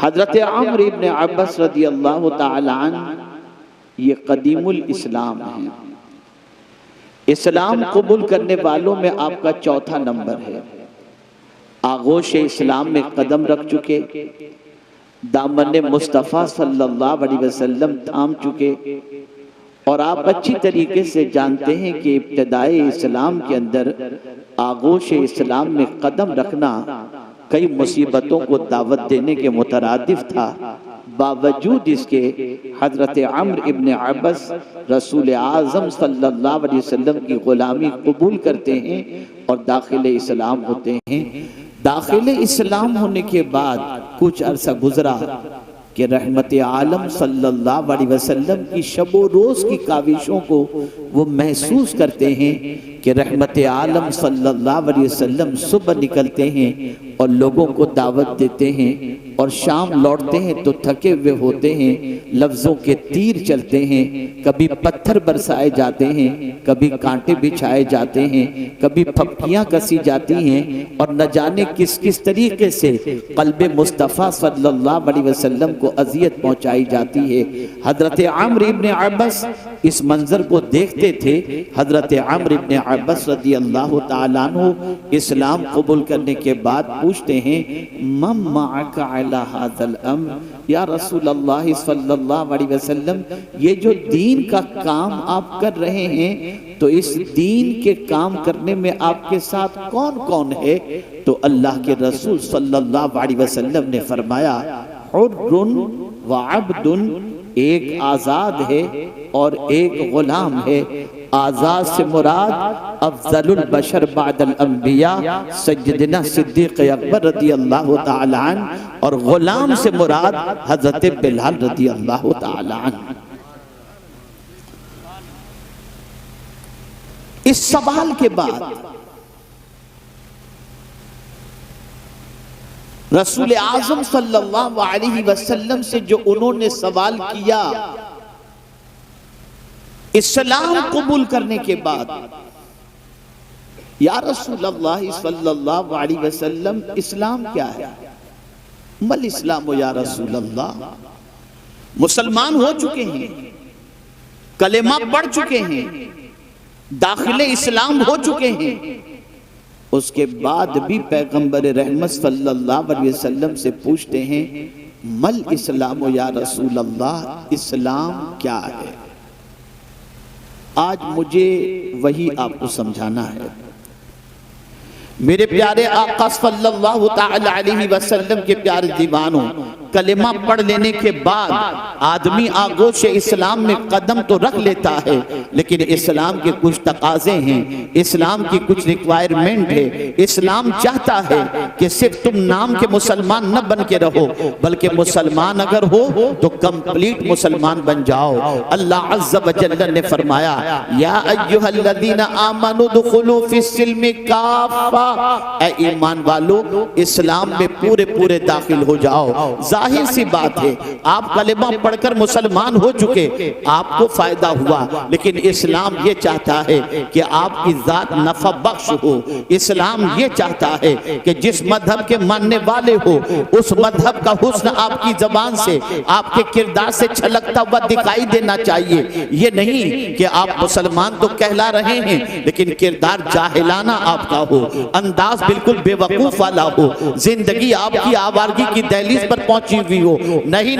حضرت عمرو ابن عباس رضی اللہ تعالی عنہ یہ قدیم الاسلام ہیں، اسلام قبول کرنے والوں میں آپ کا چوتھا نمبر ہے۔ آغوش اسلام میں قدم رکھ چکے، دامن مصطفیٰ صلی اللہ علیہ وسلم تھام چکے، اور آپ اچھی طریقے سے جانتے ہیں کہ ابتدائی اسلام کے اندر آغوش اسلام میں قدم رکھنا کئی مصیبتوں کو دعوت دینے کے مترادف تھا۔ باوجود اس کے حضرت عمرو ابن عباس رسول اعظم صلی اللہ علیہ وسلم کی غلامی قبول کرتے ہیں اور داخل اسلام ہوتے ہیں۔ داخل اسلام ہونے کے بعد کچھ عرصہ گزرا کہ رحمت عالم صلی اللہ علیہ وسلم کی شب و روز کی کاوشوں کو وہ محسوس کرتے ہیں کہ رحمت عالم صلی اللہ علیہ وسلم صبح نکلتے ہیں اور لوگوں کو دعوت دیتے ہیں، اور شام لوٹتے ہیں تو تھکے ہوئے ہوتے ہیں، لفظوں کے تیر چلتے ہیں، کبھی پتھر برسائے جاتے ہیں، کبھی کانٹے بچھائے جاتے ہیں، کبھی پھپکیاں کسی جاتی ہیں، اور نہ جانے کس کس طریقے سے قلب مصطفیٰ صلی اللہ علیہ وسلم کو اذیت پہنچائی جاتی ہے۔ حضرت عمرو ابن عباس اس منظر کو دیکھتے تھے۔ حضرت عمرو ابن عباس رضی اللہ تعالیٰ عنہ اسلام قبول کرنے کے بعد پوچھتے ہیں من معک علی ھذا الامر، یا رسول اللہ صلی اللہ علیہ وسلم یہ جو دین کا کام آپ کر رہے ہیں تو اس دین کے کام کرنے میں آپ کے ساتھ کون کون ہے؟ تو اللہ کے رسول صلی اللہ علیہ وسلم نے فرمایا حر و عبد، ایک آزاد ہے اور ایک غلام ہے۔ آزاد سے مراد افضل البشر بعد الانبیاء سیدنا صدیق اکبر رضی اللہ تعالی عنہ، اور غلام سے مراد حضرت بلال رضی اللہ تعالی عنہ۔ اس سوال کے بعد رسول اعظم صلی اللہ علیہ وسلم سے جو انہوں نے سوال کیا اسلام قبول کرنے کے بعد، یا رسول اللہ صلی اللہ علیہ وسلم اسلام کیا ہے؟ مل اسلام یا رسول اللہ، مسلمان ہو چکے ہیں، کلمہ پڑھ چکے ہیں، داخل اسلام ہو چکے ہیں، اس کے بعد بھی پیغمبر رحمت صلی اللہ علیہ وسلم سے پوچھتے ہیں مل اسلام یا رسول اللہ، اسلام کیا ہے؟ آج مجھے وہی آپ کو سمجھانا ہے۔ میرے پیارے آقا صلی اللہ تعالی علیہ وسلم کے پیارے دیوانوں، کلمہ پڑھ لینے کے بعد آدمی آغوش اسلام میں قدم تو رکھ لیتا ہے، لیکن اسلام کے کچھ تقاضے ہیں، اسلام کی کچھ ریکوائرمنٹ ہے۔ اسلام چاہتا ہے کہ صرف تم نام کے مسلمان نہ بن کے رہو، بلکہ مسلمان اگر ہو تو کمپلیٹ مسلمان بن جاؤ۔ اللہ عز و جل نے فرمایا یا ایھا الذین آمنوا ادخلوا فی السلم کافہ، اے ایمان والو اسلام میں پورے پورے داخل ہو جاؤ۔ ظاہر سی بات ہے آپ کلمہ پڑھ کر مسلمان ہو چکے، آپ کو فائدہ ہوا، لیکن اسلام یہ چاہتا ہے کہ آپ کی ذات نفع بخش ہو۔ اسلام یہ چاہتا ہے کہ جس مذہب کے ماننے والے ہو اس مذہب کا حسن آپ کی زبان سے، آپ کے کردار سے چھلکتا ہوا دکھائی دینا چاہیے۔ یہ نہیں کہ آپ مسلمان تو کہلا رہے ہیں لیکن کردار جاہلانہ آپ کا ہو، انداز بالکل بے وقوف والا ہو، زندگی آپ کی آوارگی کی دہلیز پر پہنچی ہوئی ہو۔ نہیں،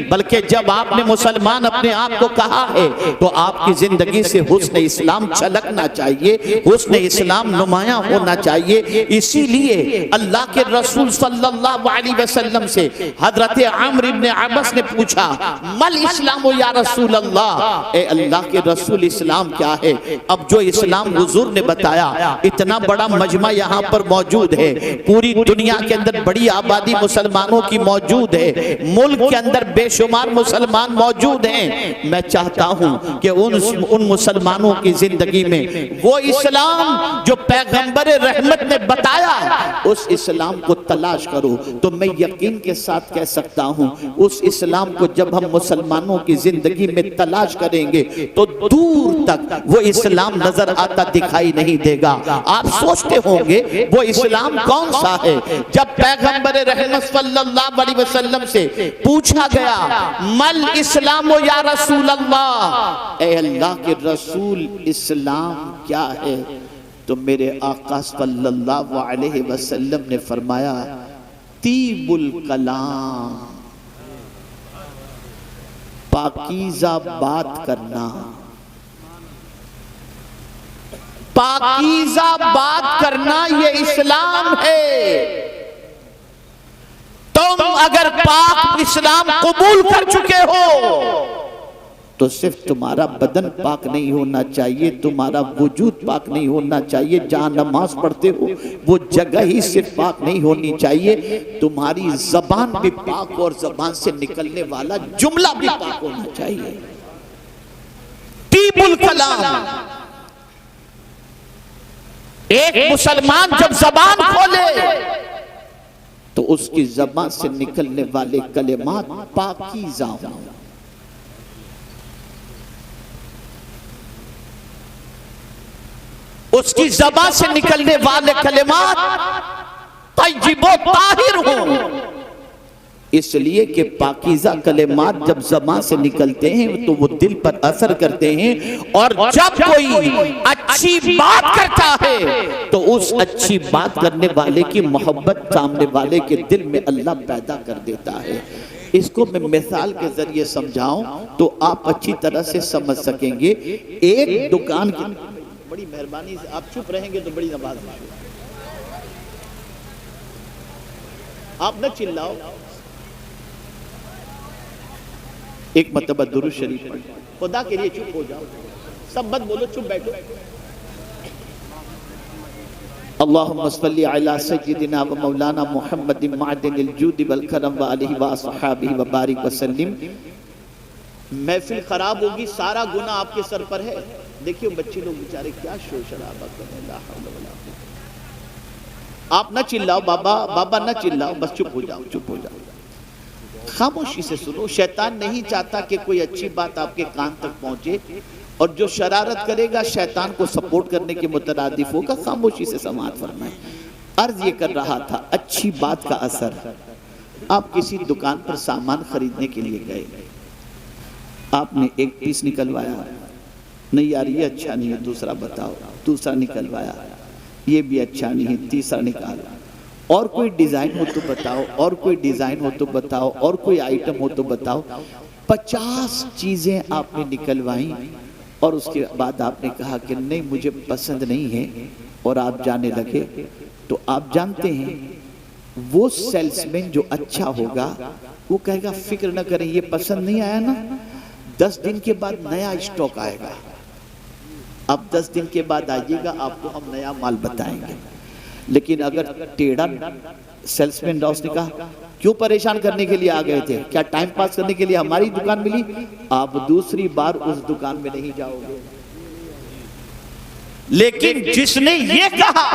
بلکہ جب آپ نے مسلمان اپنے آپ کو کہا ہے تو آپ کی زندگی سے حسن اسلام چھلکنا چاہیے، حسن اسلام نمایاں ہونا چاہیے۔ اسی لیے اللہ کے رسول صلی اللہ علیہ وسلم سے حضرت عمرو ابن عباس نے پوچھا مل اسلام یا رسول اللہ، اے اللہ کے رسول اسلام کیا ہے؟ اب جو اسلام حضور نے بتایا، اتنا بڑا مجمع یہاں پر موجود ہے، پوری دنیا کے اندر بڑی آبادی مسلمانوں کی موجود ہے، ملک کے اندر بے شمار مسلمان موجود ہیں۔ میں چاہتا ہوں کہ ان مسلمانوں کی زندگی میں وہ اسلام جو پیغمبر رحمت نے بتایا اس اسلام کو تلاش کرو۔ تو میں یقین کے ساتھ کہہ سکتا ہوں اس اسلام کو جب ہم مسلمانوں کی زندگی میں تلاش کریں گے تو دور تک وہ اسلام نظر آتا دکھائی نہیں دے گا۔ آپ سوچتے ہوں گے وہ اسلام کون سا ہے؟ جب پیغمبر رحمت صلی اللہ علیہ وسلم وسلم سے پوچھا گیا مل اسلام یا رسول اللہ، اے اللہ کے رسول اسلام کیا ہے؟ تو میرے آقا صلی اللہ علیہ وسلم نے فرمایا طیب الکلام، پاکیزہ بات کرنا، پاکیزہ بات کرنا یہ اسلام ہے۔ تم اگر پاک اسلام قبول کر چکے ہو تو صرف تمہارا بدن پاک نہیں ہونا چاہیے، تمہارا وجود پاک نہیں ہونا چاہیے، جہاں نماز پڑھتے ہو وہ جگہ ہی صرف پاک نہیں ہونی چاہیے، تمہاری زبان بھی پاک اور زبان سے نکلنے والا جملہ بھی پاک ہونا چاہیے۔ طیب الکلام، ایک مسلمان جب زبان کھولے تو اس کی زبان سے نکلنے والے کلمات پاکیزہ ہوں۔ اس کی زبان سے نکلنے والے کلمات طیب و طاہر ہوں، اس لیے کہ پاکیزہ کلمات جب زبان سے نکلتے ہیں تو وہ دل پر اثر کرتے ہیں، اور جب کوئی اچھی بات کرتا ہے تو اس اچھی بات کرنے والے کی محبت سامنے والے کے دل میں اللہ پیدا کر دیتا ہے۔ اس کو میں مثال کے ذریعے سمجھاؤں تو آپ اچھی طرح سے سمجھ سکیں گے۔ ایک دکان کی، بڑی مہربانی سے آپ چپ رہیں گے تو بڑی نواز ہے، آپ نہ چلاؤ، ایک مرتبہ درود شریف پڑھ، خدا کے لیے چپ ہو جاؤ، سب مت بولو، چپ بیٹھو۔ اللہم صلی علی سیدنا و مولانا محمد معدن الجود والکرم وآلہ وآصحابہ وبارک وسلم۔ محفل خراب ہوگی، سارا گناہ آپ کے سر پر ہے۔ دیکھیے بچے لوگ بیچارے کیا شور شرابہ کریں، لا حول ولا قوت۔ آپ نہ چلاؤ بابا، بابا نہ چلاؤ، بس چپ ہو جاؤ، چپ ہو جاؤ، خاموشی سے سنو۔ شیطان نہیں چاہتا کہ کوئی اچھی بات آپ کے کان تک پہنچے، اور جو شرارت کرے گا شیطان کو سپورٹ کرنے کے مترادف ہوگا۔ خاموشی سے سماعت فرمائیں۔ عرض یہ کر رہا تھا اچھی بات کا اثر۔ آپ کسی دکان پر سامان خریدنے کے لیے گئے، آپ نے ایک پیس نکلوایا، نہیں یار یہ اچھا نہیں ہے، دوسرا بتاؤ، دوسرا نکلوایا، یہ بھی اچھا نہیں ہے، تیسرا نکالا، اور کوئی ڈیزائن ہو تو بتاؤ، اور کوئی ڈیزائن ہو تو بتاؤ، اور کوئی آئٹم ہو تو بتاؤ۔ 50 چیزیں آپ نے نکلوائیں، اور اس کے بعد آپ نے کہا کہ نہیں مجھے پسند نہیں ہے، اور آپ جانے لگے۔ تو آپ جانتے ہیں وہ سیلسمین جو اچھا ہوگا وہ کہے گا فکر نہ کریں، یہ پسند نہیں آیا نا، 10 دن کے بعد نیا اسٹاک آئے گا، اب 10 دن کے بعد آئیے گا، آپ کو ہم نیا مال بتائیں گے۔ لیکن اگر ٹیڑھا سیلسمین ڈاؤس نے کہا کیوں پریشان کرنے کے لیے آ گئے تھے، کیا ٹائم پاس کرنے کے لیے ہماری دکان ملی، آپ دوسری بار اس دکان میں نہیں جاؤ گے۔ لیکن جس نے یہ کہا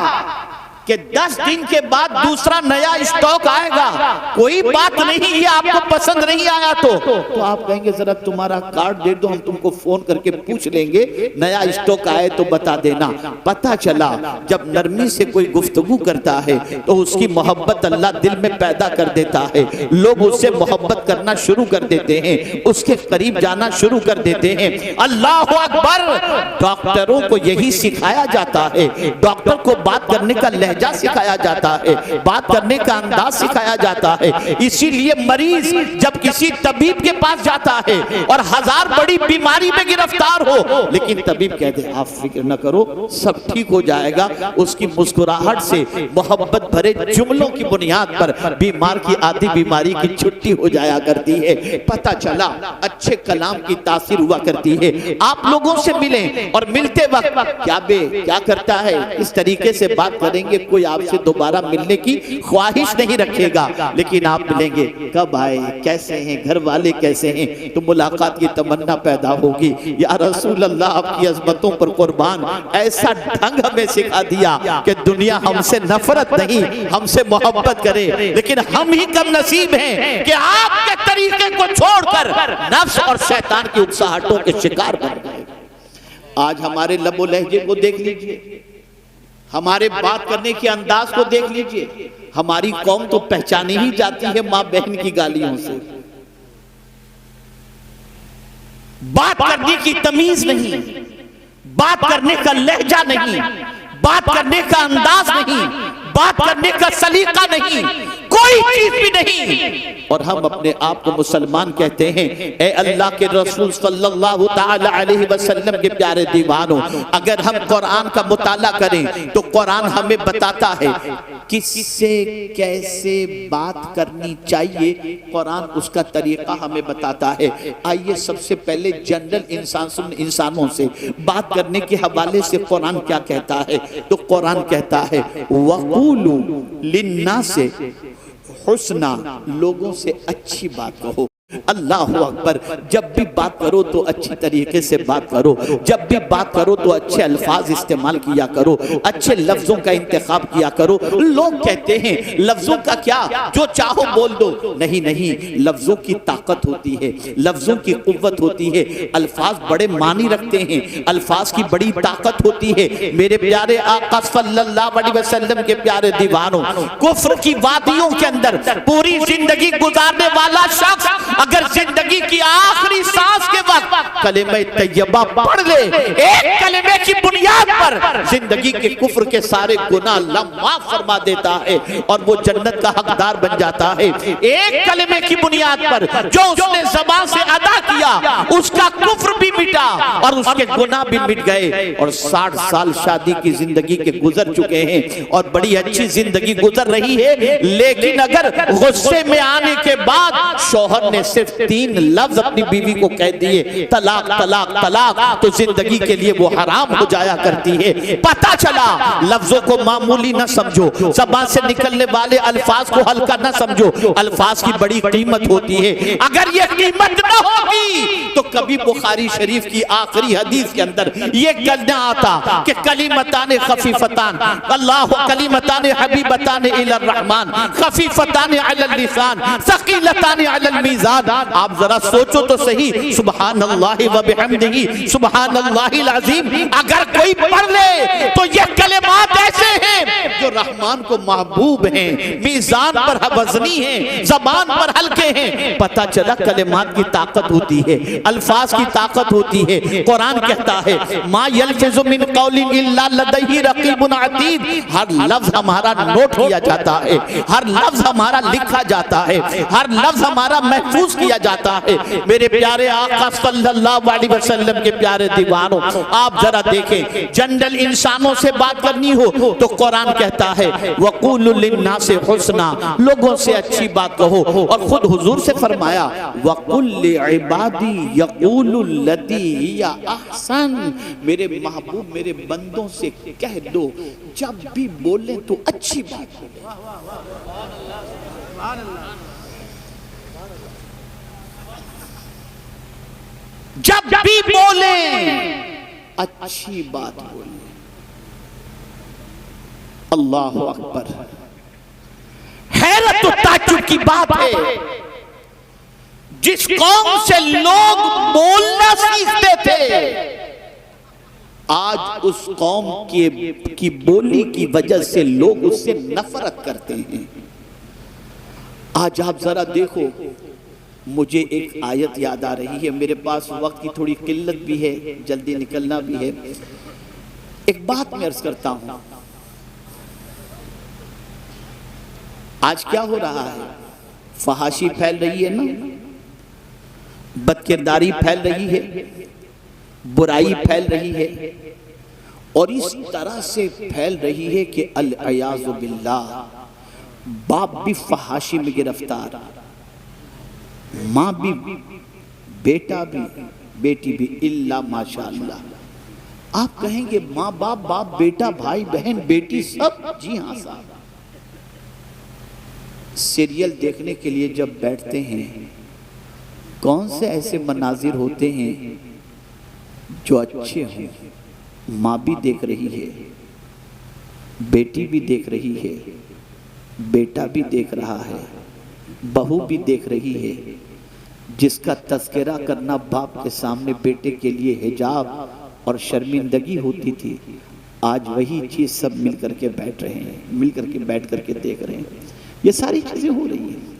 کہ 10 دن کے بعد دوسرا نیا اسٹاک آئے گا، کوئی بات نہیں، یہ آپ کو پسند نہیں آیا تو آپ کہیں گے ذرا تمہارا کارڈ دے دو، ہم تم کو فون کر کے پوچھ لیں گے، نیا اسٹاک آئے تو بتا دینا۔ پتہ چلا جب نرمی سے کوئی گفتگو کرتا ہے تو اس کی محبت اللہ دل میں پیدا کر دیتا ہے، لوگ اس سے محبت کرنا شروع کر دیتے ہیں، اس کے قریب جانا شروع کر دیتے ہیں۔ اللہ اکبر! ڈاکٹروں کو یہی سکھایا جاتا ہے، ڈاکٹر کو بات کرنے کا لہجہ سکھایا جاتا ہے، بات کرنے کا انداز سکھایا جاتا ہے۔ اسی لیے مریض جب کسی طبیب کے پاس جاتا ہے اور 1000 بڑی بیماری میں گرفتار ہو، لیکن طبیب کہتے ہیں آپ فکر نہ کرو، سب ٹھیک ہو جائے گا، اس کی مسکراہٹ سے محبت بھرے جملوں کی بنیاد پر بیمار کی آدھی بیماری کی چھٹی ہو جایا کرتی ہے۔ پتہ چلا اچھے کلام کی تاثیر ہوا کرتی ہے۔ آپ لوگوں سے ملیں اور ملتے وقت کیا کرتا ہے اس طریقے سے بات کریں گے، کوئی آپ سے دوبارہ ملنے کی خواہش نہیں رکھے گا، لیکن آپ ملیں گے کب آئے، کیسے ہیں، گھر والے کیسے ہیں، تو ملاقات کی تمنا پیدا ہوگی۔ یا رسول اللہ آپ کی عظمتوں پر قربان، ایسا ڈھنگ ہمیں سکھا دیا کہ دنیا ہم سے نفرت نہیں ہم سے محبت کرے، لیکن ہم ہی کم نصیب ہیں کہ آپ کے طریقے کو چھوڑ کر نفس اور شیطان کی اکساہٹوں کے شکار بن گئے۔ آج ہمارے لب و لہجے کو دیکھ لیجئے، ہمارے بات کرنے کے انداز کو دیکھ لیجئے، ہماری قوم تو پہچانی ہی جاتی ہے ماں بہن کی گالیوں سے. بات کرنے کی تمیز نہیں، بات کرنے کا لہجہ نہیں، بات کرنے کا انداز نہیں، بات کرنے کا سلیقہ نہیں، کوئی چیز بھی نہیں. اور ہم اپنے آپ کو مسلمان کہتے ہیں. اے اللہ کے رسول صلی اللہ تعالی علیہ وسلم کے پیارے دیوانوں، اگر ہم قرآن کا مطالعہ کریں تو قرآن ہمیں بتاتا ہے کس سے کیسے بات کرنی چاہیے. قرآن اس کا طریقہ ہمیں بتاتا ہے. آئیے سب سے پہلے جنرل انسانوں سے بات کرنے کے حوالے سے قرآن کیا کہتا ہے. تو قرآن کہتا ہے وَقُولُوا لِلنَّاسِ حسنا، لوگوں سے اچھی بات کہو. اللہ اکبر. جب بھی بات کرو تو اچھی طریقے سے بات کرو، جب بھی بات کرو تو اچھے الفاظ استعمال کیا کرو، اچھے لفظوں کا انتخاب کیا کرو. لوگ کہتے ہیں لفظوں کا کیا، جو چاہو بول دو. نہیں نہیں، لفظوں کی طاقت ہوتی ہے، لفظوں کی قوت ہوتی ہے. الفاظ بڑے معنی رکھتے ہیں، الفاظ کی بڑی طاقت ہوتی ہے. میرے پیارے آقا صلی اللہ علیہ وسلم کے پیارے دیوانوں، کفر کی وادیوں کے اندر پوری زندگی گزارنے والا شخص اگر زندگی کی آخری سانس کے وقت کلمہ طیبہ پڑھ لے، ایک کلمے کی بنیاد پر زندگی کے کفر کے سارے گناہ اللہ معاف فرما دیتا ہے اور وہ جنت کا حقدار بن جاتا ہے. ایک کلمے کی بنیاد پر جو اس نے زبان سے ادا کیا اس کا کفر بھی مٹا اور اس کے گناہ بھی مٹ گئے. اور 60 سال شادی کی زندگی کے گزر چکے ہیں اور بڑی اچھی زندگی گزر رہی ہے. لیکن اگر غصے میں آنے کے بعد شوہر نے صرف 3 لفظ اپنی بیوی کو کہہ دیے، طلاق طلاق طلاق، تو زندگی کے لیے وہ حرام ہو جایا کرتی ہے. پتہ چلا لفظوں کو معمولی نہ سمجھو، زبان سے نکلنے والے الفاظ کو ہلکا نہ سمجھو. الفاظ کی بڑی قیمت ہوتی ہے. اگر یہ قیمت نہ ہوگی تو کبھی بخاری شریف کی آخری حدیث کے اندر یہ کلمہ آتا کہ کلمتان خفیفتان، اللہ کلمتان حبیبتان الی الرحمن، خفیفتان علی اللسان، ثقیلتان علی المیزان. آپ ذرا سوچو تو صحیح، سبحان اللہ و بحمدہ سبحان اللہ العظیم. اگر کوئی پڑھ لے تو یہ کلمات ایسے ہیں جو رحمان کو محبوب ہیں، میزان پر وزنی ہیں، زبان پر ہلکے ہیں. پتہ چلا کلمات کی طاقت ہوتی ہے، الفاظ کی طاقت ہوتی ہے. قرآن کہتا ہے ما یلفظ من قول الا لدیہ رقیب عتید. ہر لفظ ہمارا نوٹ کیا جاتا ہے، ہر لفظ ہمارا لکھا جاتا ہے، ہر لفظ ہمارا محفوظ کیا جاتا ہے. میرے پیارے آقا صلی اللہ علیہ وسلم کے پیارے دیوانوں، آپ ذرا دیکھیں جنرل انسانوں سے بات کرنی ہو تو قرآن کہتا ہے وَقُولُ لِلنَّاسِ حُسْنًا، لوگوں سے اچھی بات کہو. اور خود حضور سے فرمایا وَقُلْ لِعِبَادِي يَقُولُ الَّتِي هِيَ أَحْسَنُ، میرے محبوب میرے بندوں سے کہہ دو جب بھی بولیں تو اچھی بات بولیں. جب بھی بولیں اچھی بات بولیں. اللہ اکبر. حیرت و تعجب کی بات ہے جس قوم سے لوگ بولنا سیکھتے تھے آج اس قوم کی بولی کی وجہ سے لوگ اس سے نفرت کرتے ہیں. آج آپ ذرا دیکھو، مجھے ایک آیت یاد آ رہی ہے. میرے پاس وقت کی تھوڑی قلت بھی ہے، جلدی نکلنا بھی ہے. ایک بات میں عرض کرتا ہوں، آج کیا ہو رہا ہے؟ فحاشی پھیل رہی ہے نا، بدکرداری پھیل رہی ہے، برائی پھیل رہی ہے، اور اس طرح سے پھیل رہی ہے کہ العیاذ باللہ باپ بھی فحاشی میں گرفتار، ماں بھی، بیٹا بھی، بیٹی بھی، الا ماشاءاللہ. آپ کہیں گے ماں باپ، باپ بیٹا، بھائی بہن، بیٹی سب، جی ہاں صاحب. سیریل دیکھنے کے لیے جب بیٹھتے ہیں کون سے ایسے مناظر ہوتے ہیں جو اچھے ہوں. ماں بھی دیکھ رہی ہے، بیٹی بھی دیکھ رہی ہے، بیٹا بھی دیکھ رہا ہے، بہو بھی دیکھ رہی ہے. جس کا تذکرہ کرنا باپ کے سامنے بیٹے کے لیے حجاب اور شرمندگی ہوتی تھی، آج وہی چیز سب مل کر کے بیٹھ رہے ہیں، مل کر کے بیٹھ کر کے دیکھ رہے ہیں، یہ ساری چیزیں ہو رہی ہیں۔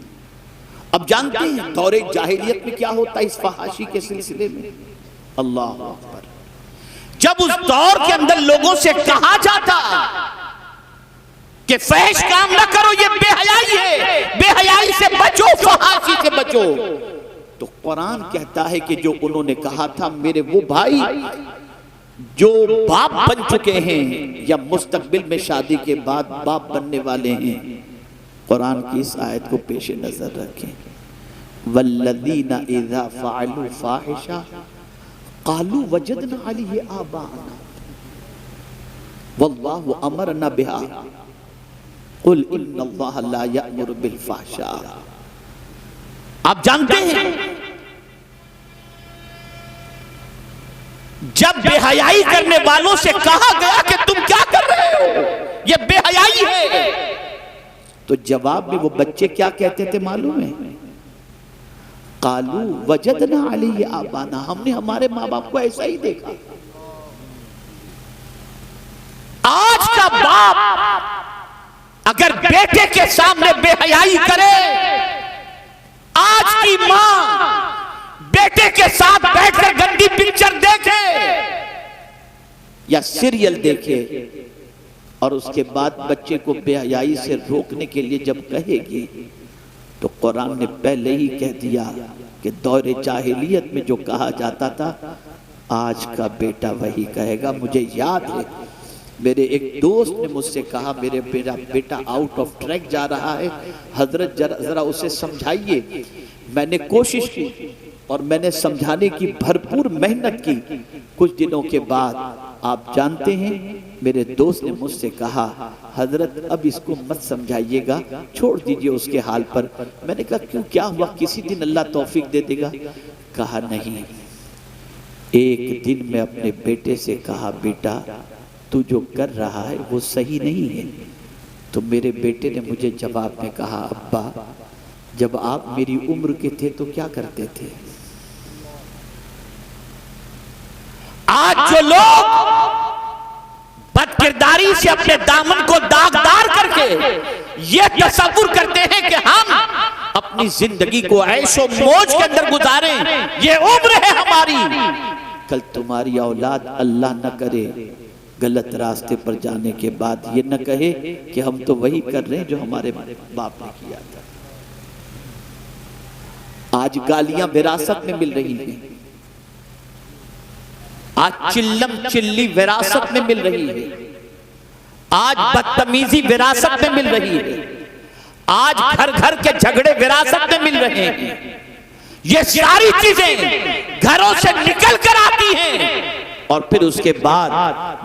اب جانتے ہیں دور جاہلیت میں کیا ہوتا ہے اس فحاشی کے سلسلے میں؟ اللہ اکبر، جب اس دور کے اندر لوگوں سے کہا جاتا کہ فحش کام نہ کرو، یہ بے حیائی ہے، بے حیائی سے بچو، فحاشی سے بچو، تو قرآن کہتا ہے کہ جو انہوں نے کہا تھا میرے وہ بھائی جو باپ بن چکے ہیں یا مستقبل میں شادی کے بعد باپ بننے والے ہیں، قرآن کی اس آیت کو پیش نظر رکھیں۔ والذین اذا فعلوا فاحشہ قالوا وجدنا علیہ آباءنا واللہ امرنا بہا قل ان اللہ لا یأمر بالفحشاء۔ آپ جانتے ہیں جب بے حیائی کرنے والوں سے کہا گیا کہ تم کیا کر رہے ہو، یہ بے حیائی ہے، تو جواب میں وہ بچے کیا کہتے تھے معلوم ہے؟ قالوا وجدنا علیہ آبانا، ہم نے ہمارے ماں باپ کو ایسا ہی دیکھا۔ آج کا باپ اگر بیٹے کے سامنے بے حیائی کرے، آج کی ماں بیٹے کے ساتھ بیٹھ کر گندی پکچر دیکھے یا سیریل دیکھے اور اس کے بعد بچے کو بے حیائی سے روکنے کے لیے جب کہے گی، تو قرآن نے پہلے ہی کہہ دیا کہ دور جاہلیت میں جو کہا جاتا تھا آج کا بیٹا وہی کہے گا۔ مجھے یاد ہے میرے ایک دوست نے مجھ سے کہا میرے بیٹا آؤٹ آف ٹریک جا رہا ہے، حضرت ذرا اسے سمجھائیے۔ میں نے کوشش کی اور میں نے سمجھانے کی بھرپور محنت کی۔ کچھ دنوں کے بعد آپ جانتے ہیں میرے دوست نے مجھ سے کہا حضرت اب اس کو مت سمجھائیے گا، چھوڑ دیجئے اس کے حال پر۔ میں نے کہا کیوں، کیا ہوا، کسی دن اللہ توفیق دے دے گا؟ کہا نہیں، ایک دن میں اپنے بیٹے سے کہا بیٹا تو جو کر رہا ہے وہ صحیح نہیں ہے، تو میرے بیٹے نے مجھے جواب میں کہا ابا جب آپ میری عمر کے تھے تو کیا کرتے تھے؟ آج جو لوگ بد کرداری سے اپنے دامن کو داغدار کر کے یہ تصور کرتے ہیں کہ ہم اپنی زندگی کو عیش و موج کے اندر گزاریں، یہ عمر ہے ہماری، کل تمہاری اولاد اللہ نہ کرے غلط راستے پر جانے کے بعد یہ نہ کہے کہ ہم تو وہی کر رہے ہیں جو ہمارے باپ نے کیا تھا۔ آج گالیاں وراثت میں مل رہی ہیں، آج چلم چلی وراثت میں مل رہی ہے، آج بدتمیزی وراثت میں مل رہی ہے، آج گھر گھر کے جھگڑے وراثت میں مل رہے ہیں۔ یہ ساری چیزیں گھروں سے نکل کر آتی ہیں اور پھر اس کے بعد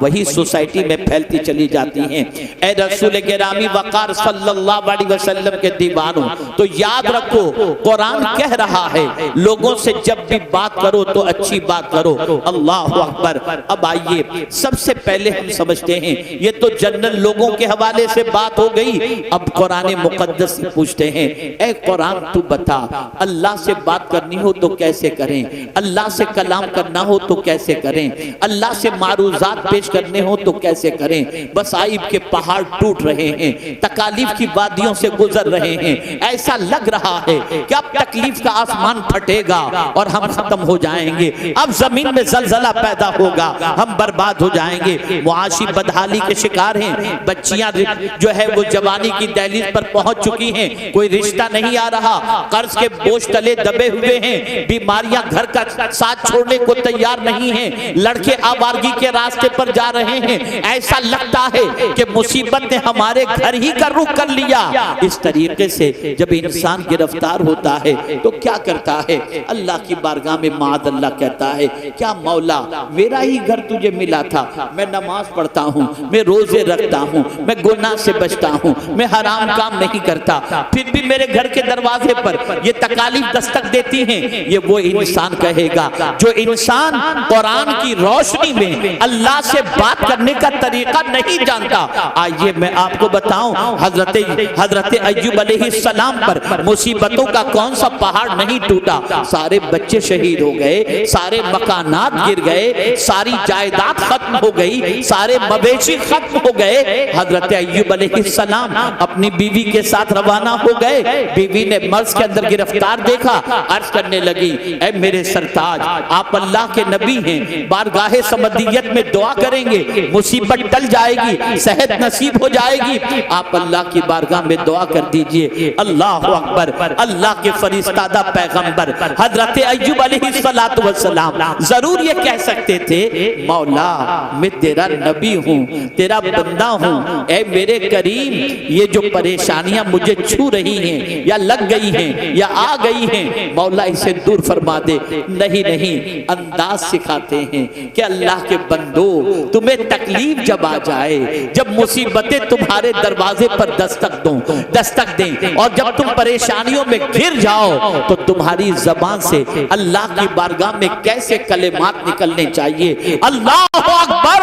وہی سوسائٹی میں پھیلتی چلی جاتی ہیں۔ اے رسول گرامی وقار صلی اللہ علیہ وسلم کے دیوانوں، تو یاد رکھو قرآن کہہ رہا ہے لوگوں سے جب بھی بات کرو تو اچھی بات کرو۔ اللہ اکبر۔ اب آئیے سب سے پہلے ہم سمجھتے ہیں یہ تو جنرل لوگوں کے حوالے سے بات ہو گئی، اب قرآن مقدس سے پوچھتے ہیں اے قرآن تو بتا اللہ سے بات کرنی ہو تو کیسے کریں، اللہ سے کلام کرنا ہو تو کیسے کریں، اللہ سے معروضات پیش کرنے ہوں تو کیسے کریں؟ مصائب کے پہاڑ ٹوٹ رہے ہیں، تکالیف کی وادیوں سے گزر رہے ہیں، ایسا لگ رہا ہے کہ اب تکلیف کا آسمان پھٹے گا اور ہم ختم ہو جائیں گے، اب زمین میں زلزلہ پیدا ہوگا، ہم برباد ہو جائیں گے، معاشی بدحالی کے شکار ہیں، بچیاں جو ہے وہ جوانی کی دہلیز پر پہنچ چکی ہیں، کوئی رشتہ نہیں آ رہا، قرض کے بوجھ تلے دبے ہوئے ہیں، بیماریاں گھر کا ساتھ چھوڑنے کو تیار نہیں ہیں، لڑکے آوارگی کے راستے پر جا رہے ہیں، ایسا لگتا ہے کہ مصیبت نے ہمارے گھر ہی کا رخ کر لیا۔ اس طریقے سے جب انسان گرفتار ہوتا ہے تو کیا کرتا ہے؟ اللہ کی بارگاہ میں معاذ اللہ کہتا ہے کیا مولا میرا ہی گھر تجھے ملا تھا، میں نماز پڑھتا ہوں، میں روزے رکھتا ہوں، میں گناہ سے بچتا ہوں، میں حرام کام نہیں کرتا، پھر بھی میرے گھر کے دروازے پر یہ تکالیف دستک دیتی ہیں۔ یہ وہ انسان کہے گا جو انسان قرآن کی روشنی میں اللہ سے بات کرنے کا طریقہ نہیں جانتا۔ آئیے میں آپ کو بتاؤں، حضرت ایوب علیہ السلام پر مصیبتوں کا کون سا پہاڑ نہیں ٹوٹا؟ سارے بچے شہید ہو گئے، سارے مکانات گر گئے، ساری جائیداد ختم ہو گئی، سارے مویشی ختم ہو گئے۔ حضرت ایوب علیہ السلام اپنی بیوی کے ساتھ روانہ ہو گئے۔ بیوی نے مرض کے اندر گرفتار دیکھا، عرض کرنے لگی اے میرے سرتاج، آپ اللہ کے نبی ہیں، بارگاہ سمدیت میں دعا کریں گے، مصیبت ٹل جائے گی، صحت نصیب ہو جائے گی، آپ اللہ کی بارگاہ میں دعا کر دیجئے۔ اللہ اکبر، اللہ کے فرستادہ پیغمبر حضرت ایوب علیہ السلام ضرور یہ کہہ سکتے تھے مولا میں تیرا نبی ہوں، تیرا بندہ ہوں، اے میرے کریم یہ جو پریشانیاں مجھے چھو رہی ہیں یا لگ گئی ہیں یا آ گئی ہیں مولا اسے دور فرما دے۔ نہیں، انداز سکھاتے ہیں کہ اللہ کے بندو تمہیں تکلیف جب آ جائے، جب مصیبتیں تمہارے دروازے پر دستک دیں اور جب تم پریشانیوں میں گر جاؤ تو تمہاری زبان سے اللہ کی بارگاہ میں کیسے کلمات نکلنے چاہیے۔ اللہ اکبر!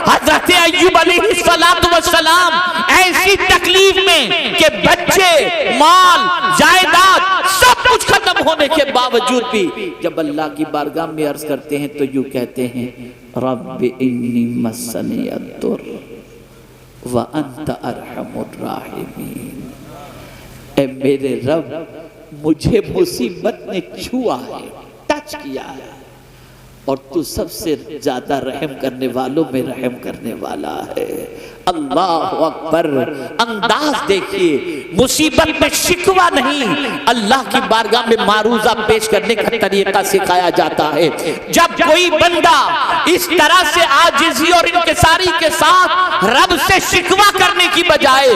حضرت ایوب علیہ السلام ایسی تکلیف میں کہ بچے، مال، جائیداد سب کچھ ختم ہونے کے باوجود بھی جب اللہ کی بارگاہ میں عرض کرتے ہیں تو یوں کہتے ہیں رب انی مسنی الضر وانت ارحم الراحمین، اے میرے رب مجھے مصیبت نے چھوا ہے، ٹچ کیا ہے، اور تو سب سے زیادہ رحم کرنے والوں میں رحم کرنے والا ہے۔ اللہ اکبر! انداز دیکھیے، مصیبت میں شکوہ نہیں، اللہ کی بارگاہ میں معروضہ پیش کرنے کا طریقہ سکھایا جاتا ہے۔ جب کوئی بندہ اس طرح سے عاجزی اور انکساری کے ساتھ رب سے شکوہ کرنے کی بجائے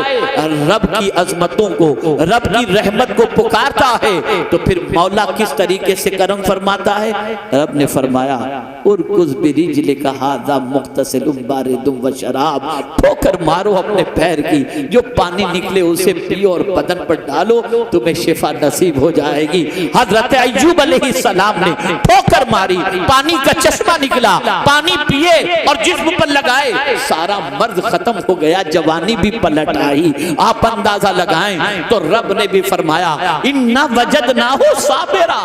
رب کی عظمتوں کو، رب کی رحمت کو پکارتا ہے تو پھر مولا کس طریقے سے کرم فرماتا ہے؟ رب نے فرمایا ارکض برجلک ھذا مغتسل بارد وشراب، ٹھوکر مارو اپنے پیر کی، جو پانی نکلے اسے پیو اور بدن پر ڈالو، تمہیں شفا نصیب ہو جائے گی۔ حضرت ایوب علیہ السلام نے ٹھوکر ماری، پانی کا چشمہ نکلا، پانی پیے اور جسم پر لگائے، سارا مرض ختم ہو گیا، جوانی بھی پلٹ آئی۔ آپ اندازہ لگائیں تو رب نے بھی فرمایا اِنَّا وَجَدْنَاهُ صَابِرًا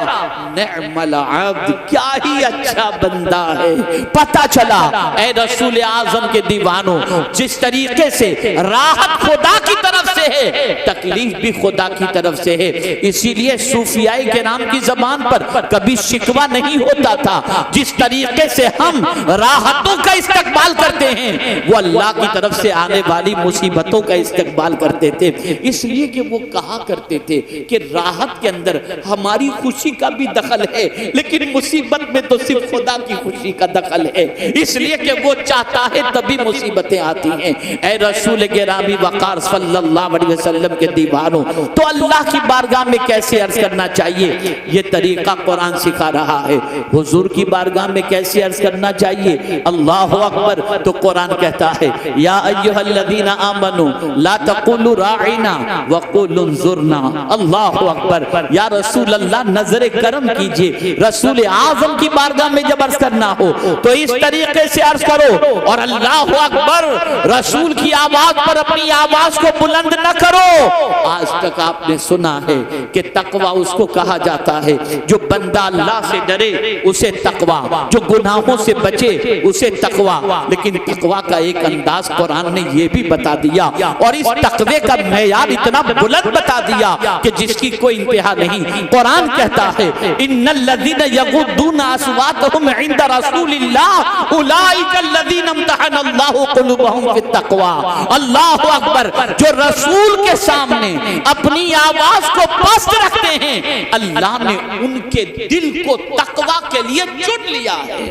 نِعْمَ الْعَبْدُ، کیا ہی اچھا بندہ ہے۔ پتہ چلا اے رسول اعظم کے دیوانوں، جس طریقے سے راحت خدا کی طرف سے ہے، تکلیف بھی خدا کی طرف سے ہے۔ اسی لیے صوفیاء کرام کی زبان پر کبھی شکوہ نہیں ہوتا تھا۔ جس طریقے سے ہم راحتوں کا استقبال کرتے ہیں وہ اللہ کی طرف سے آنے والی مصیبتوں کا استقبال کرتے تھے۔ اس لیے کہ وہ کہا کرتے تھے کہ راحت کے اندر ہماری خوشی کا بھی دخل ہے، لیکن مصیبت میں تو صرف خدا کی خوشی کا دخل ہے، اس لیے کہ وہ چاہتا ہے تبھی مصیبتیں آتی ہیں۔ اے رسول گرامی وقار صلی اللہ علیہ وسلم کے دیوانوں، تو اللہ کی بارگاہ میں کیسے عرض کرنا چاہیے یہ طریقہ قرآن سکھا رہا ہے۔ حضور کی بارگاہ میں کیسے عرض کرنا چاہیے؟ اللہ اکبر! تو قرآن کہتا ہے یا ایھا الذین آمنوا لا تقولوا راعنا وقولوا انظرنا۔ اللہ اکبر! یا رسول اللہ نظر کرم کیجئے، رسول اعظم کی بارگاہ میں جب عرض کرنا ہو تو اس طریقے سے عرض کرو، اور اللہ اکبر! رسول کی آواز پر اپنی آواز کو بلند نہ کرو۔ آج تک آپ نے سنا ہے کہ تقوی اس کو کہا جاتا ہے جو بندہ اللہ سے ڈرے اسے تقوی، جو گناہوں سے بچے اسے تقوی، لیکن تقوی کا ایک انداز قرآن نے یہ بھی بتا دیا، اور اس تقوی کا معیار اتنا بلند بتا دیا کہ جس کی کوئی انتہا نہیں۔ قرآن کہتا ہے ان الذین یغضون اصواتهم عند رسول اللہ اولئک الذین امتحن اللہ قلوبهم فی التقوی۔ اللہ اکبر! جو رسول کے سامنے اپنی آواز کو پست رکھتے ہیں اللہ نے ان کے دل کو تقوی کے لیے چن لیا ہے۔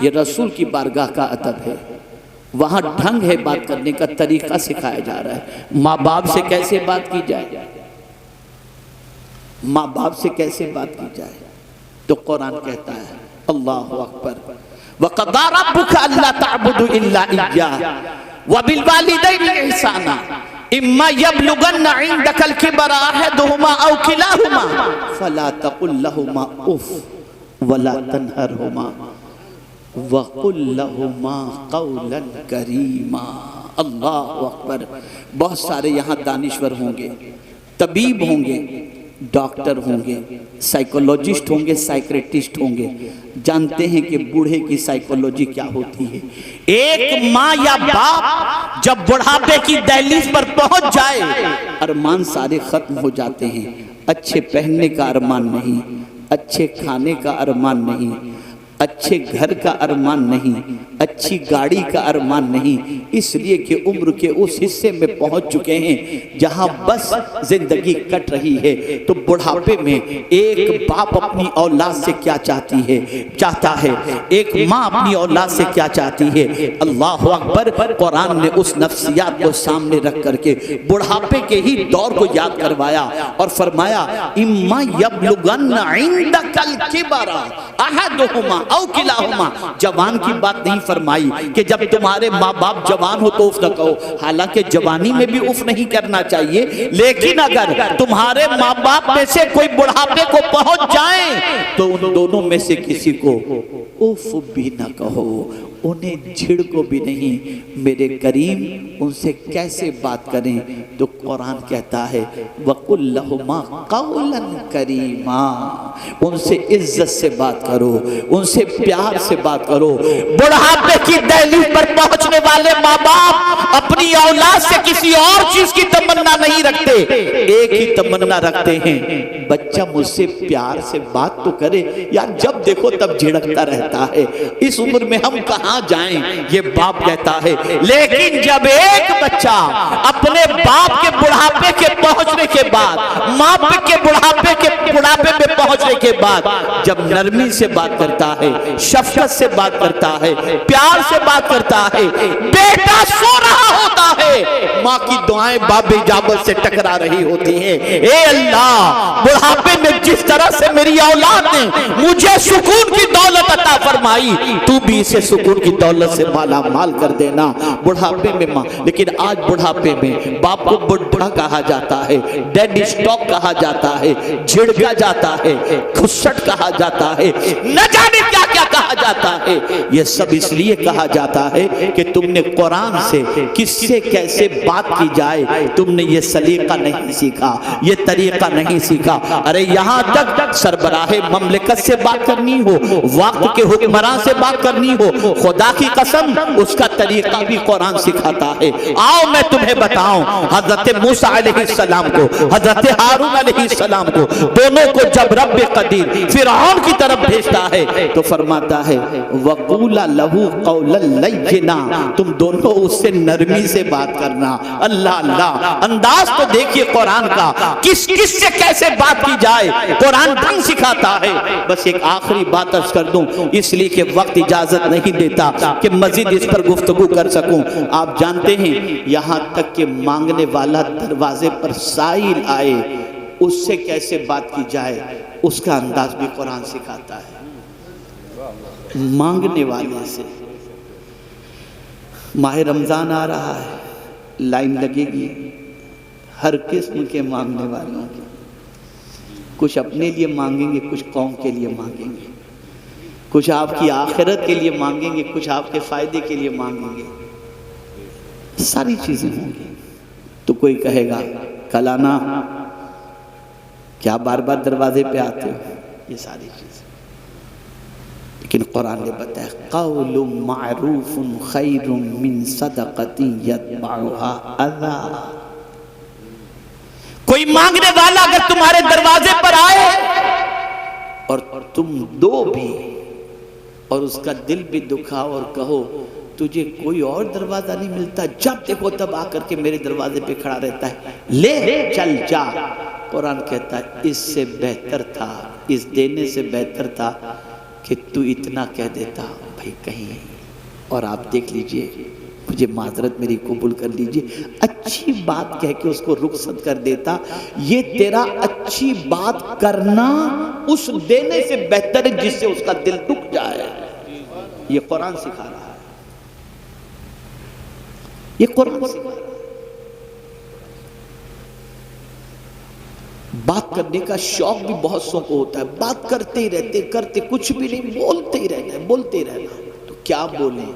یہ رسول کی بارگاہ کا ادب ہے، وہاں ڈھنگ ہے بات کرنے کا، طریقہ سکھایا جا رہا ہے۔ ماں باپ سے کیسے بات کی جائے، ماں باپ سے کیسے بات کی جائے، تو قرآن کہتا ہے اللہ اکبر وَقَضَى رَبُّكَ أَلَّا تَعْبُدُوا إِلَّا إِيَّاهُ وَبِالْوَالِدَيْنِ إِحْسَانًا إِمَّا يَبْلُغَنَّ عِندَكَ الْكِبَرَ أَحَدُهُمَا أَوْ كِلَاهُمَا فَلَا تَقُل لَّهُمَا أُفٍّ وَلَا تَنْهَرْهُمَا وَقُلْ لَهُمَا قَوْلًا كَرِيمًا۔ اللہ اکبر۔ بہت سارے یہاں دانشور ہوں گے، طبیب ہوں گے، ڈاکٹر ہوں گے، سائیکولوجسٹ ہوں گے، سائیکریٹسٹ ہوں گے، جانتے ہیں کہ بوڑھے کی سائیکولوجی کیا ہوتی ہے۔ ایک ماں یا باپ جب بڑھاپے کی دہلیز پر پہنچ جائے، ارمان سارے ختم ہو جاتے ہیں۔ اچھے پہننے کا ارمان نہیں، اچھے کھانے کا ارمان نہیں، اچھے گھر کا ارمان نہیں، اچھی گاڑی کا ارمان نہیں، اس لیے کہ عمر کے اس حصے میں پہنچ چکے ہیں جہاں بس زندگی کٹ رہی ہے۔ تو بڑھاپے میں ایک باپ اپنی اولاد سے کیا چاہتا ہے، ایک ماں اپنی اولاد سے کیا چاہتی ہے۔ اللہ اکبر۔ قرآن نے اس نفسیات کو سامنے رکھ کر کے بڑھاپے کے ہی دور کو یاد کروایا اور فرمایا اما یبلغن عندک الکبر احدہما او کلاہما۔ جوان کی بات نہیں فرمائی کہ جب تمہارے ماں باپ جوان ہو تو اف نہ کہو، حالانکہ جوانی میں بھی اف نہیں کرنا چاہیے، لیکن اگر تمہارے ماں باپ میں سے کوئی بڑھاپے کو پہنچ جائیں تو ان دونوں میں سے کسی کو اف بھی نہ کہو، انہیں جھڑکو بھی نہیں۔ میرے کریم ان سے کیسے بات کریں؟ تو قرآن کہتا ہے وَقُلْ لَهُمَا قَوْلًا كَرِيمًا۔ ان سے عزت سے بات کرو، ان سے پیار سے بات کرو۔ بڑھاپے کی دہلیز پر پہنچنے والے ماں باپ اپنی اولاد سے کسی اور چیز کی تمنا نہیں رکھتے، ایک ہی تمنا رکھتے ہیں، بچہ مجھ سے پیار سے بات تو کرے۔ یار جب دیکھو تب جھڑکتا رہتا ہے، اس عمر میں ہم کہاں جائیں، یہ باپ کہتا ہے۔ لیکن جب ایک بچہ اپنے باپ کے بڑھاپے کے پہنچنے کے بعد، ماں کے بڑھاپے میں پہنچنے کے بعد جب نرمی سے بات کرتا ہے، شفقت سے بات کرتا ہے، پیار سے بات کرتا ہے، بیٹا سو رہا ہوتا ہے، ماں کی دعائیں باب اجابت سے ٹکرا رہی ہوتی ہیں۔ اے اللہ، بڑھاپے میں جس طرح سے میری اولاد نے مجھے سکون کی دولت عطا فرمائی، تو بھی اسے سکون کی دولت سے مالا مال کر دینا۔ بڑھاپے میں ماں، لیکن آج بڑھاپے میں باپ کو بڑھا کہا جاتا ہے، ڈیڈ اسٹاک کہا جاتا ہے، جھڑکا جاتا ہے، کھسٹ کہا جاتا ہے، نہ جانے کیا کیا کہا جاتا ہے۔ یہ سب اس لیے کہا جاتا ہے کہ تم نے قرآن سے کس سے کیسے بات کی جائے تم نے یہ سلیقہ نہیں سیکھا، یہ طریقہ نہیں سیکھا۔ ارے یہاں تک سربراہ مملکت سے بات کرنی ہو، وقت کے حکمران سے بات کرنی ہو، خدا کی قسم اس کا طریقہ بھی قرآن سکھاتا ہے۔ آؤ میں تمہیں بتاؤں، حضرت موسیٰ علیہ السلام کو، حضرت ہارون علیہ السلام کو، دونوں کو جب رب قدیر فرعون کی طرف بھیجتا ہے تو فرماتا ہے وَقُولَ لَهُ قَوْلًا لَيِّنًا، تم دونوں اس سے نرمی سے بات کرنا۔ اللہ اللہ، انداز تو دیکھیے قرآن کا، کس کس سے کیسے بات کی جائے، قرآن ڈھنگ سکھاتا ہے۔ بس ایک آخری بات عرض کر دوں، اس لیے کہ وقت اجازت نہیں دیتا کہ مزید اس پر گفتگو کر سکوں۔ آپ جانتے ہیں یہاں تک کہ مانگنے والا دروازے پر سائل آئے، اس سے کیسے بات کی جائے اس کا انداز بھی قرآن سکھاتا ہے۔ مانگنے والے سے، ماہ رمضان آ رہا ہے، لائن لگے گی ہر قسم کے مانگنے والوں کی، کچھ اپنے لیے مانگیں گے، کچھ قوم کے لیے مانگیں گے، کچھ آپ کی آخرت کے لیے مانگیں گے، کچھ آپ کے فائدے کے لیے مانگیں گے، ساری چیزیں ہوں گی۔ تو کوئی کہے گا کل آنا، کیا بار بار دروازے پہ آتے ہو، یہ ساری چیزیں۔ لیکن قرآن نے بتایا قول معروف خیر من صدقۃ یتبعها اذی۔ کوئی مانگنے والا اگر تمہارے دروازے پر آئے اور تم دو بھی اور اس کا دل بھی دکھاؤ اور کہو تجھے کوئی اور دروازہ نہیں ملتا، جب دیکھو تب آ کر کے میرے دروازے پہ کھڑا رہتا ہے، لے چل جا، قرآن کہتا ہے اس سے بہتر تھا، اس دینے سے بہتر تھا کہ تو اتنا کہہ دیتا بھائی کہیں، اور آپ دیکھ لیجئے، مجھے معذرت میری قبول کر لیجئے، اچھی بات کہہ کے اس کو رخصت کر دیتا، یہ تیرا اچھی بات کرنا اس دینے سے بہتر ہے جس سے اس کا دل دکھ جائے۔ یہ قرآن سکھا رہا ہے، یہ قرآن سکھا رہا ہے۔ بات کرنے کا شوق بھی بہت سو کو ہوتا ہے، بات کرتے ہی رہتے، کرتے کچھ بھی نہیں، بولتے ہی رہنا ہے، بولتے ہی رہنا ہے۔ تو کیا بولیں؟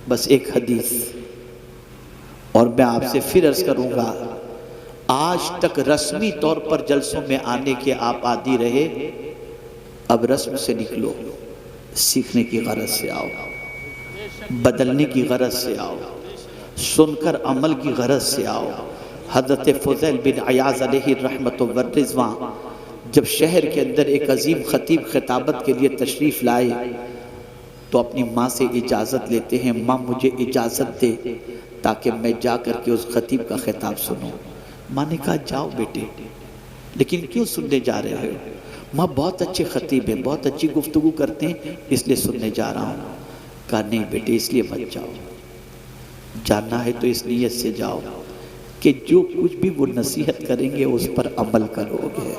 بس ایک حدیث، اور میں آپ سے پھر عرض کروں گا، آج تک رسمی طور پر جلسوں میں آنے کے آپ عادی رہے، اب رسم سے نکلو، سیکھنے کی غرض سے آؤ، بدلنے کی غرض سے آؤ، سن کر عمل کی غرض سے آؤ۔ حضرت فضیل بن عیاض علیہ رحمت و رضوان جب شہر کے اندر ایک عظیم خطیب خطابت کے لیے تشریف لائے تو اپنی ماں سے اجازت لیتے ہیں، ماں مجھے اجازت دے تاکہ میں جا کر کے اس خطیب کا خطاب سنوں۔ ماں نے کہا جاؤ بیٹے، لیکن کیوں سننے جا رہے ہو؟ ماں بہت اچھے خطیب ہیں، بہت اچھی گفتگو کرتے ہیں، اس لیے سننے جا رہا ہوں۔ کہا نہیں بیٹے اس لیے مت جاؤ، جانا ہے تو اس نیت سے جاؤ کہ جو کچھ بھی وہ نصیحت کریں گے اس پر عمل کرو گے۔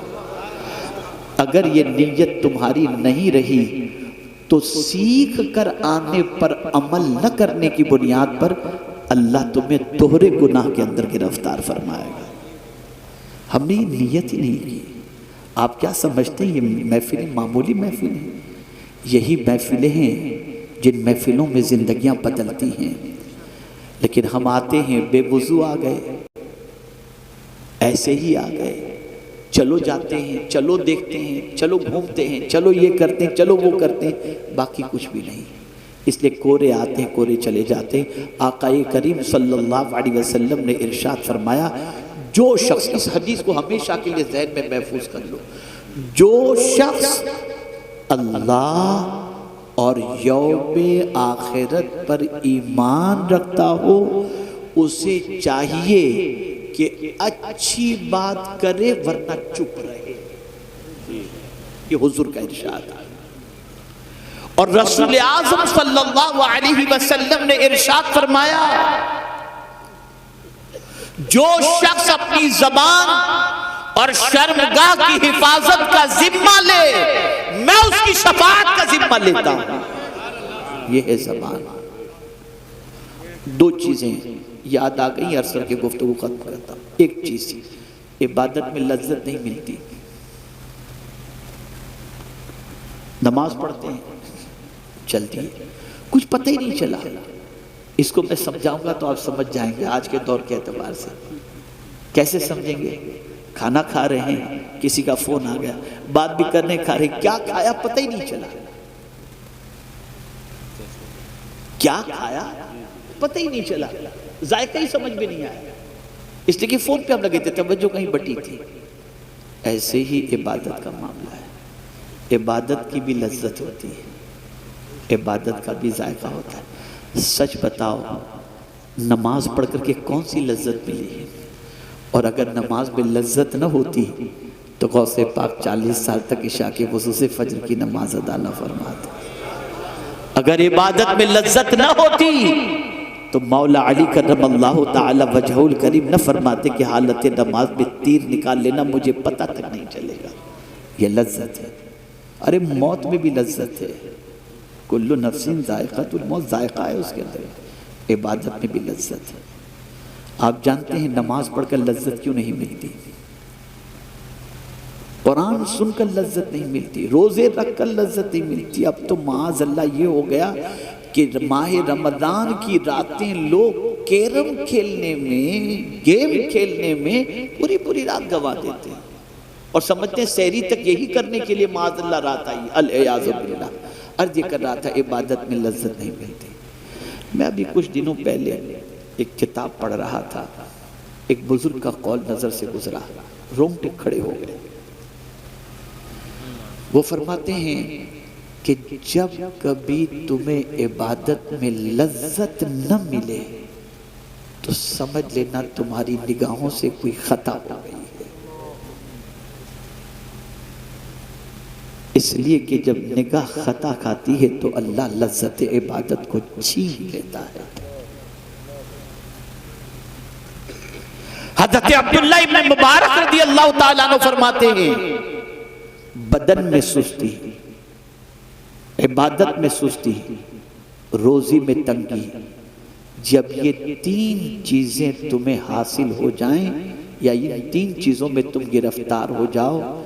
اگر یہ نیت تمہاری نہیں رہی تو سیکھ کر آنے پر عمل نہ کرنے کی بنیاد پر اللہ تمہیں دوہرے گناہ کے اندر گرفتار فرمائے گا۔ ہم نے یہ نیت ہی نہیں کی۔ آپ کیا سمجھتے ہیں یہ محفلیں معمولی محفلیں ہیں؟ یہی محفلیں ہیں جن محفلوں میں زندگیاں بدلتی ہیں۔ لیکن ہم آتے ہیں بے وضو آ گئے، ایسے ہی آ گئے، چلو جاتے ہیں، چلو دیکھتے ہیں، چلو گھومتے ہیں، چلو یہ کرتے ہیں، چلو وہ کرتے ہیں، باقی کچھ بھی نہیں۔ اس لیے کورے آتے ہیں، کورے چلے جاتے ہیں۔ آقا کریم صلی اللہ علیہ وسلم نے ارشاد فرمایا، جو شخص، اس حدیث کو ہمیشہ کے لیے ذہن میں محفوظ کر لو، جو شخص اللہ اور یوم آخرت پر ایمان رکھتا ہو اسے چاہیے کہ اچھی بات کرے ورنہ چپ رہے۔ یہ حضور کا ارشاد ہے۔ اور رسول اعظم صلی اللہ علیہ وسلم نے ارشاد فرمایا، جو شخص اپنی زبان اور شرمگاہ کی حفاظت کا ذمہ لے میں اس کی شفاعت کا ذمہ لیتا ہوں۔ یہ ہے زبان۔ دو چیزیں یاد آ گئی، عرض کر کے گفتگو ختم کرتا ہوں۔ ایک چیز، عبادت میں لذت نہیں ملتی۔ نماز پڑھتے ہیں چلتی ہے، کچھ پتہ ہی نہیں چلا۔ اس کو میں سمجھاؤں گا تو آپ سمجھ جائیں گے آج کے دور کے اعتبار سے۔ کیسے سمجھیں گے؟ کھانا کھا رہے ہیں، کسی کا فون آ گیا، بات بھی کرنے کھا رہے، کیا کھایا پتہ ہی نہیں چلا۔ کیا کھایا پتہ ہی نہیں چلا، ذائقہ ہی سمجھ میں نہیں آیا، اس لیے کہ فون پہ ہم لگے تھے، توجہ کہیں بٹی تھی۔ ایسے ہی عبادت کا معاملہ ہے۔ عبادت کی بھی لذت ہوتی ہے، عبادت کا بھی ذائقہ ہوتا ہے۔ سچ بتاؤ، نماز پڑھ کر کے کون سی لذت ملی ہے؟ اور اگر نماز میں لذت نہ ہوتی تو غوث پاک 40 سال تک عشاء کے وضو سے فجر کی نماز ادا نہ فرماتے۔ اگر عبادت میں لذت نہ ہوتی تو مولا علی کرم اللہ تعالی وجہہ الکریم نہ فرماتے کہ حالت نماز میں تیر نکال لینا مجھے پتہ تک نہیں چلے گا۔ یہ لذت ہے۔ ارے موت میں بھی لذت ہے، کل نفس ذائقۃ الموت، ذائقہ ہے اس کے اندر۔ عبادت میں بھی لذت ہے۔ آپ جانتے ہیں نماز پڑھ کر لذت کیوں نہیں ملتی؟ قرآن سن کر لذت نہیں ملتی، روزے رکھ کر لذت نہیں ملتی۔ اب تو معاذ اللہ یہ ہو گیا کہ ماہ رمضان کی راتیں لوگ کیرم کھیلنے میں، گیم کھیلنے میں پوری پوری رات گوا دیتے ہیں اور سمجھتے ہیں سحری تک یہی کرنے کے لیے معاذ اللہ رات آئی۔ العیاذ باللہ۔ عرض یہ کر رہا تھا عبادت میں لذت نہیں ملتی۔ میں ابھی کچھ دنوں پہلے ایک کتاب پڑھ رہا تھا، ایک بزرگ کا قول نظر سے گزرا، رونگٹے کھڑے ہو گئے۔ وہ فرماتے ہیں کہ جب کبھی تمہیں عبادت میں لذت نہ ملے تو سمجھ لینا تمہاری نگاہوں سے کوئی خطا ہو گئی ہے۔ اس لیے کہ جب نگاہ خطا کھاتی ہے تو اللہ لذت عبادت کو چھین لیتا ہے۔ حضرت عبداللہ ابن مبارک رضی اللہ تعالیٰ عنہ فرماتے ہیں، بدن میں سستی، عبادت میں سستی، روزی میں تنگی، جب یہ تین چیزیں تمہیں حاصل ہو جائیں یا یہ تین چیزوں میں تم گرفتار ہو جاؤ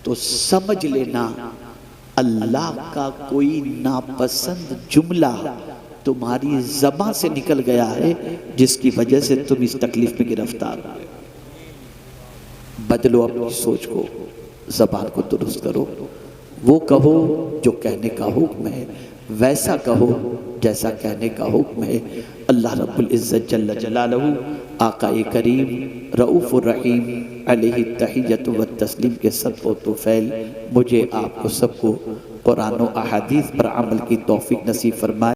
تو سمجھ لینا اللہ کا کوئی ناپسند جملہ تمہاری زبان سے نکل گیا ہے جس کی وجہ سے تم اس تکلیف میں گرفتار ہوئے. بدلو اپنی سوچ کو، زبان کو درست کرو، وہ کہو جو کہنے کا حکم ہے، ویسا کہو جیسا کہنے کا حکم ہے. اللہ رب العزت جل جلالہ آقا کریم رؤوف الرحیم علیہ التحیۃ والتسلیم کے صدق و طفیل مجھے آپ کو سب کو قرآن و احادیث پر عمل کی توفیق نصیب فرمائے.